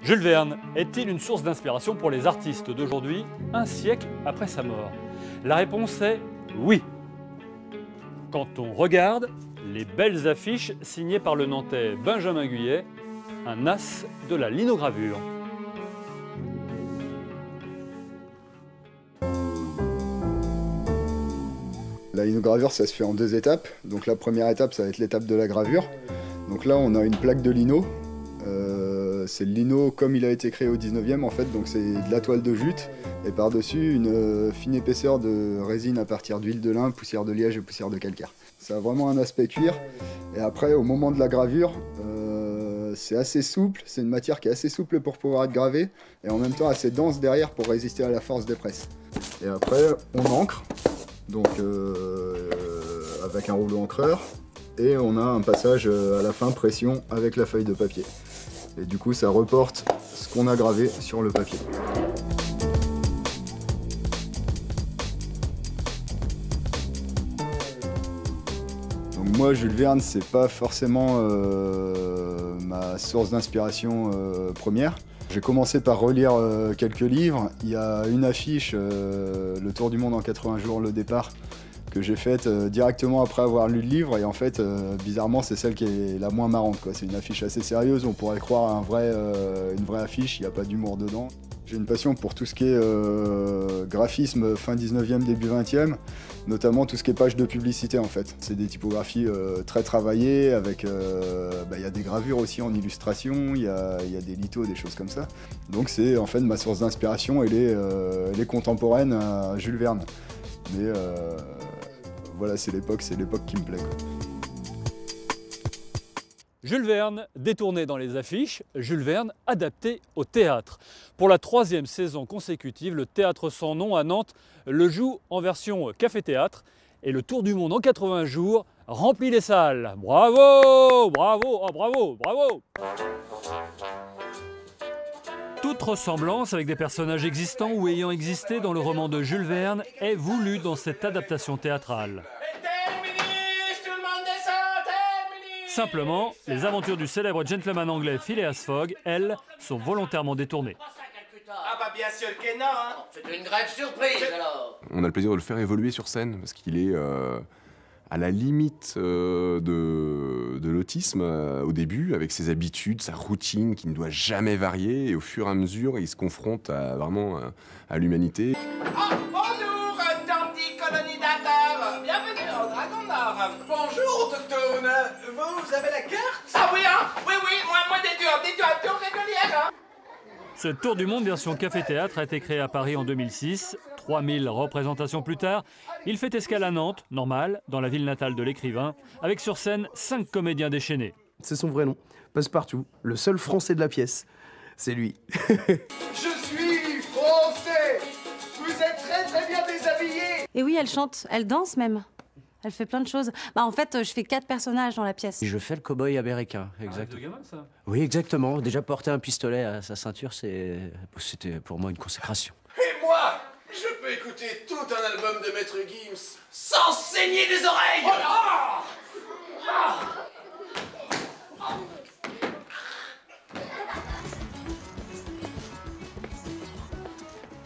Jules Verne est-il une source d'inspiration pour les artistes d'aujourd'hui, un siècle après sa mort? La réponse est oui. Quand on regarde les belles affiches signées par le Nantais Benjamin Guyet, un as de la linogravure. La linogravure, ça se fait en deux étapes. Donc la première étape, ça va être l'étape de la gravure. Donc là, on a une plaque de lino. C'est le lino comme il a été créé au 19e en fait, donc c'est de la toile de jute et par-dessus une fine épaisseur de résine à partir d'huile de lin, poussière de liège et poussière de calcaire. Ça a vraiment un aspect cuir. Et après, au moment de la gravure, c'est assez souple, c'est une matière qui est assez souple pour pouvoir être gravée et en même temps assez dense derrière pour résister à la force des presses. Et après, on encre, donc avec un rouleau encreur. Et on a un passage à la fin pression avec la feuille de papier. Et du coup ça reporte ce qu'on a gravé sur le papier. Donc moi Jules Verne c'est pas forcément ma source d'inspiration première. J'ai commencé par relire quelques livres. Il y a une affiche, Le Tour du monde en 80 jours, le départ, que j'ai faite directement après avoir lu le livre et en fait bizarrement c'est celle qui est la moins marrante quoi. C'est une affiche assez sérieuse, on pourrait croire à une vraie affiche, il n'y a pas d'humour dedans. J'ai une passion pour tout ce qui est graphisme fin 19e, début 20e, notamment tout ce qui est pages de publicité en fait. C'est des typographies très travaillées, avec il y a des gravures aussi en illustration, il y a des lithos, des choses comme ça. Donc c'est en fait ma source d'inspiration, elle est contemporaine à Jules Verne. Mais voilà, c'est l'époque qui me plaît, quoi. Jules Verne détourné dans les affiches, Jules Verne adapté au théâtre. Pour la 3e saison consécutive, le Théâtre sans nom à Nantes le joue en version café-théâtre et le Tour du monde en 80 jours remplit les salles. Bravo, bravo, oh bravo, bravo! Toute ressemblance avec des personnages existants ou ayant existé dans le roman de Jules Verne est voulue dans cette adaptation théâtrale. Simplement, les aventures du célèbre gentleman anglais Phileas Fogg, elles, sont volontairement détournées. Ah bah bien sûr que non, hein. C'est une grave surprise alors. On a le plaisir de le faire évoluer sur scène parce qu'il est à la limite de l'autisme au début, avec ses habitudes, sa routine qui ne doit jamais varier, et au fur et à mesure, il se confronte vraiment à l'humanité. Oh, bonjour, dandy colonisateur. Bienvenue au Dragon Nord. Bonjour, autochtone. Vous avez la carte? Ah oui, hein. Oui, moi des durs régulières, hein. Ce Tour du monde version café-théâtre a été créé à Paris en 2006. 3000 représentations plus tard, il fait escale à Nantes, normal, dans la ville natale de l'écrivain, avec sur scène 5 comédiens déchaînés. C'est son vrai nom, Passepartout, le seul français de la pièce. C'est lui. Je suis français. Vous êtes très bien déshabillés. Et oui, elle chante, elle danse même. Elle fait plein de choses. En fait, je fais 4 personnages dans la pièce. Je fais le cow-boy américain, exactement. De gamin, ça. Oui, exactement. Déjà porter un pistolet à sa ceinture, c'était pour moi une consécration. Et moi, je peux écouter tout un album de Maître Gims sans saigner des oreilles.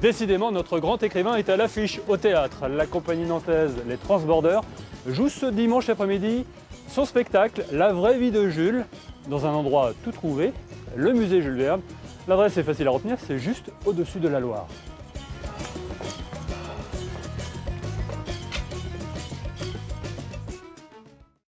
Décidément, notre grand écrivain est à l'affiche au théâtre. La compagnie nantaise Les Transbordeurs joue ce dimanche après-midi son spectacle La vraie vie de Jules, dans un endroit tout trouvé, le musée Jules Verne. L'adresse est facile à retenir, c'est juste au-dessus de la Loire.